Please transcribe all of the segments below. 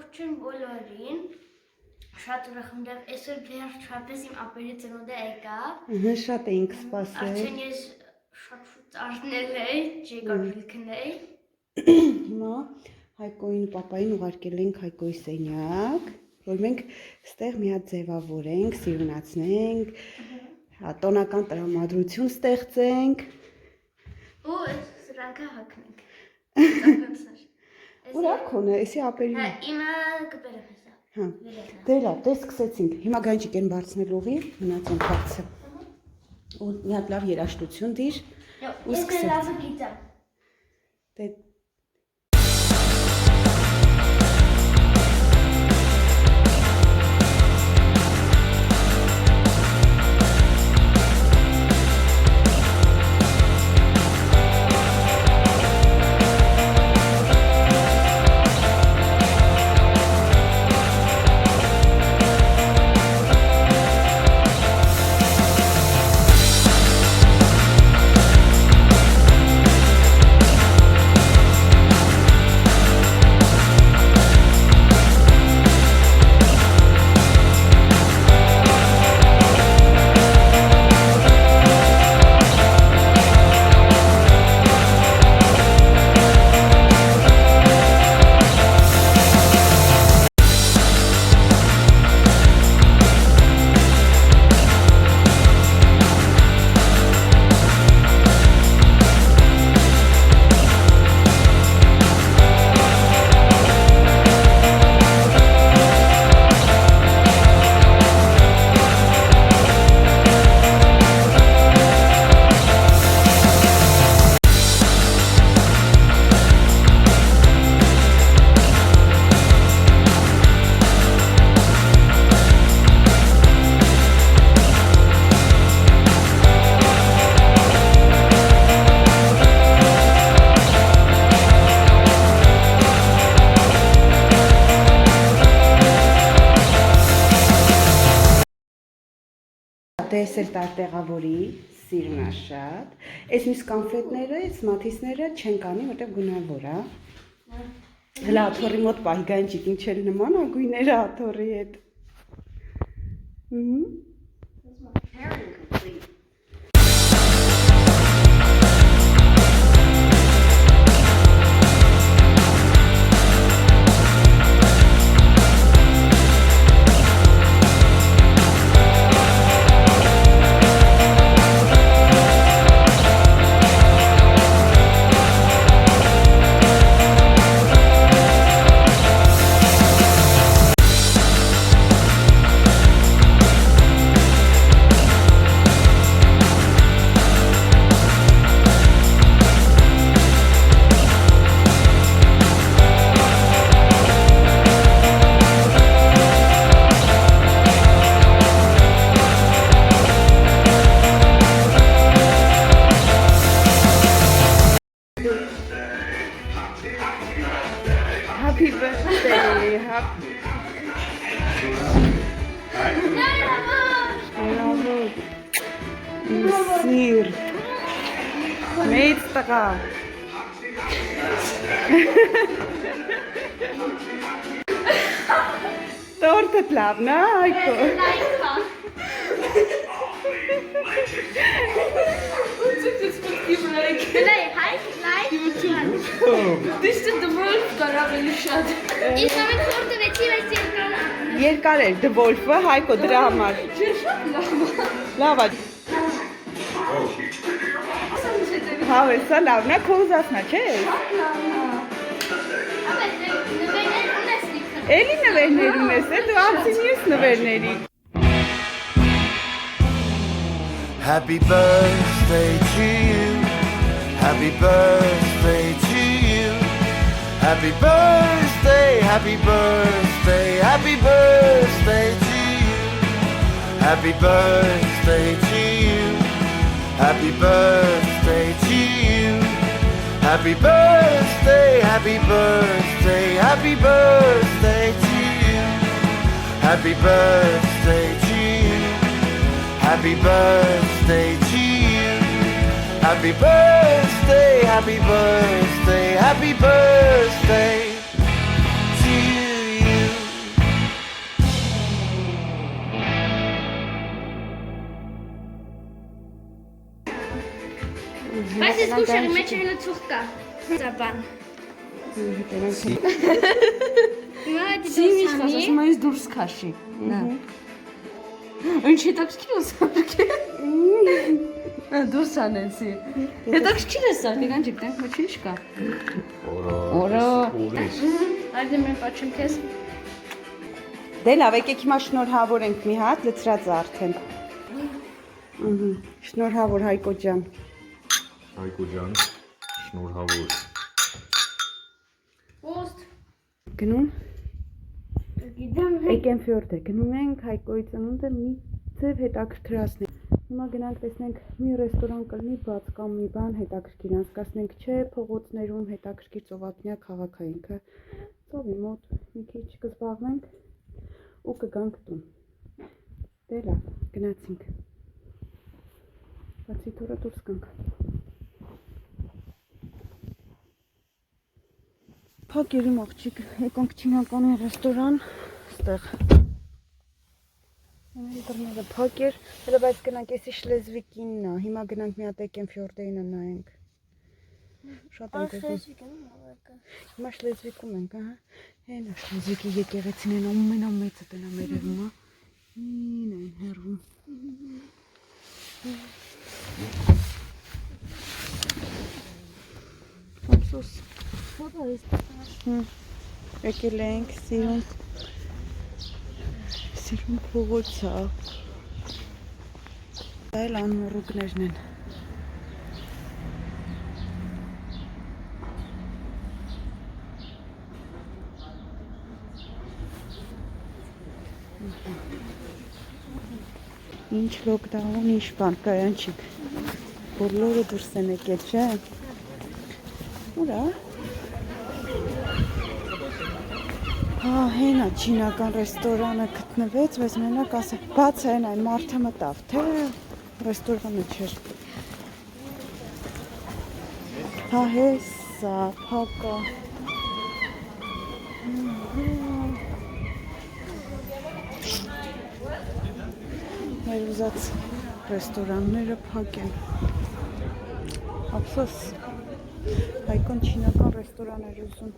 Ողջույն բոլորին, շատ ուրախ եմ, դեռ այսօր վերջապես իմ ապերի ծնունդը եկավ։ Շատ էինք սպասել։ Արդեն ես շատ շուտ արթնել էի, չի կարելի քնել։ Հիմա Հայկոյին ու պապային ուղարկել ենք Հայկոյի սենյակ, որ մենք ստեղ մի հատ ձևավորենք, սիրունացնենք, տոնական տրամադրություն ստեղծենք։ Ու սրանքը հագնենք։ Ուրախ է, էսի ապերի։ Իմը կպերը հեսա։ Հա։ Դե լավ, դե սկսեցինք։ Հիմա գանջիկ են բարձնել ուղի, մնացենք բարձը։ Ու մի հատ լավ երաժշտություն դիր։ Ու սկսեցինք։ Ես լավը գիտեմ։ Դե Դես էլ տարտեղավորի, սիրուն է շատ։ Այս մյուս կոնֆետները, այս մաթիսները չեն կանի, որտեղ գունավոր է։ Հլա աթոռի մոտ պահի գանջիկ ինչ էլ նման է գույները աթոռի հետ։ Happy birthday, happy. Bravo. Sir. Meet taka. Torta plavna, Aiko. This is the world կարավելի շատ։ Իսկ ամեն խորտը վեցի այս երկանը։ Երկար էր The Wolf-ը, Հայկո դրա համար։ Չէ, շատ Լավ լավ։ է։ Հավե, սա լավն է, քո ուզածնա, չէ՞։ Էլի նվերներ ունես, դու անցի մյուս նվերների։ Happy birthday to you. Happy birthday to you. Happy birthday, happy birthday, happy birthday to you. Happy birthday to you. Happy birthday to you. Happy birthday, happy birthday, happy birthday to you. Happy birthday to you. Happy birthday to you. Happy birthday, happy birthday, happy birthday to you. Այս իսկ ուշերի մեջ հենը ծուխ կա։ Ծապան։ Սիմի խաս, ասում այս դուրս քաշի։ Ինչ հետաքրքիր է սարքը։ Դուրս անեցի։ Հետաքրքիր է սարքը, կանջիկ, տենք ոչինչ կա։ Օրո։ Այդը մենք պատճեմ քեզ։ Դե լավ, եկեք հիմա շնորհավորենք մի հատ, լցրած արդեն։ Շնորհավոր Հայկո ջան։ Հայկո ջան, շնորհավոր։ Post։ Գնում։ Գիտեմ։ Էկենֆյորդ է, գնում ենք Հայկոյի ծնունդը մի ձև հետաքրքրացնենք։ Հիմա գնանք տեսնենք մի ռեստորան կլինի բաց կամ մի բան հետաքրքիր անցկացնենք, չէ, փողոցներում հետաքրքիր ծովափնյա քաղաքայինքը։ Ծովի մոտ մի քիչ կզբաղվենք ու կգանք տուն։ Դե լավ, գնացինք։ Բացի թորը դուրս գանք։ Փակ երում աղջիկ, եկանք չինականի ռեստորան, ստեղ։ Ամենի դռները փակ էր, հələ բայց գնանք էսի Շլեզվիկինն է, հիմա գնանք մի հատ Էկենֆյորդեինը նայենք։ Շատ ենք ուզում։ Հիմա Շլեզվիկում ենք, ահա։ Հենա Շլեզվիկի եկեղեցին են ամենամեծը տնա մեր երում, հին են հեռվում։ Ափսոս։ Եկել ենք սիրուն փողոցա։ Դա էլ անմոռուկներն են։ Ինչ լոկդաուն, ինչ բան, կայանչիկ։ Բոլորը դուրս են եկել, չէ՞։ Ուրա։ Հա, հենա չինական ռեստորանը գտնվեց, բայց մենակ ասա, բաց են այն մարդը մտավ, թե ռեստորանը չէր։ Հա, հեսա, փակա։ Մեր ուզած ռեստորանները փակ են։ Ափսոս, Հայկոն չինական ռեստորան էր ուզում։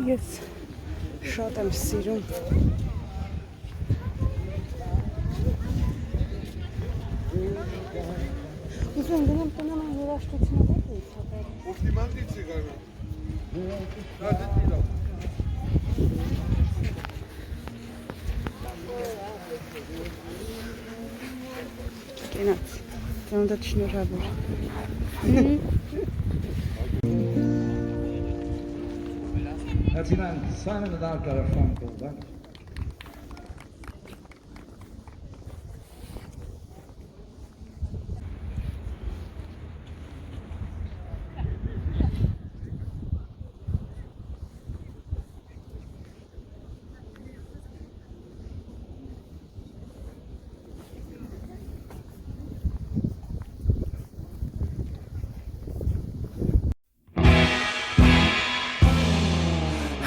Ես շատ եմ սիրում։ Ուզում գնամ տնամ այն երաշտությունը դեպի ցածր։ Օպտիմալի ցիգարը։ Կենաց, ծնունդը շնորհավոր։ Հացինան սանը դար կարաֆան կողբան։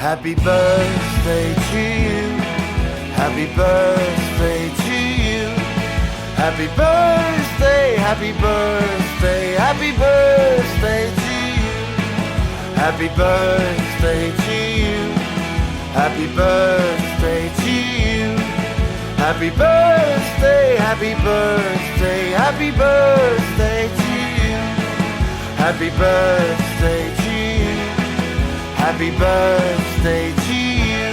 Happy birthday to you. Happy birthday to you. Happy birthday, happy birthday, happy birthday to you. Happy birthday to you. Happy birthday to you. Happy birthday, happy birthday, happy birthday to you. Happy birthday to you. Happy birthday to you.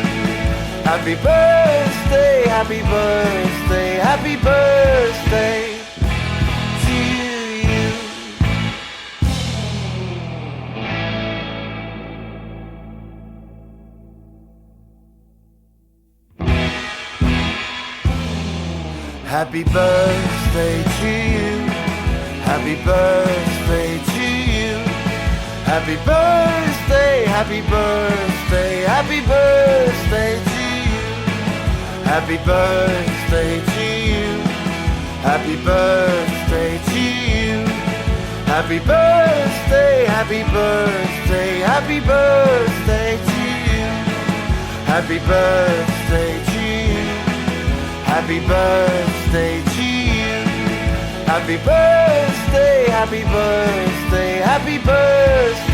Happy birthday, happy birthday, happy birthday to you. Happy birthday to you. Happy birthday to you. Happy birthday, happy birthday, happy birthday to you. Happy birthday to you. Happy birthday to you. Happy birthday, happy birthday, happy birthday to you. Happy birthday to you. Happy birthday to you. Happy birthday, happy birthday, happy birthday.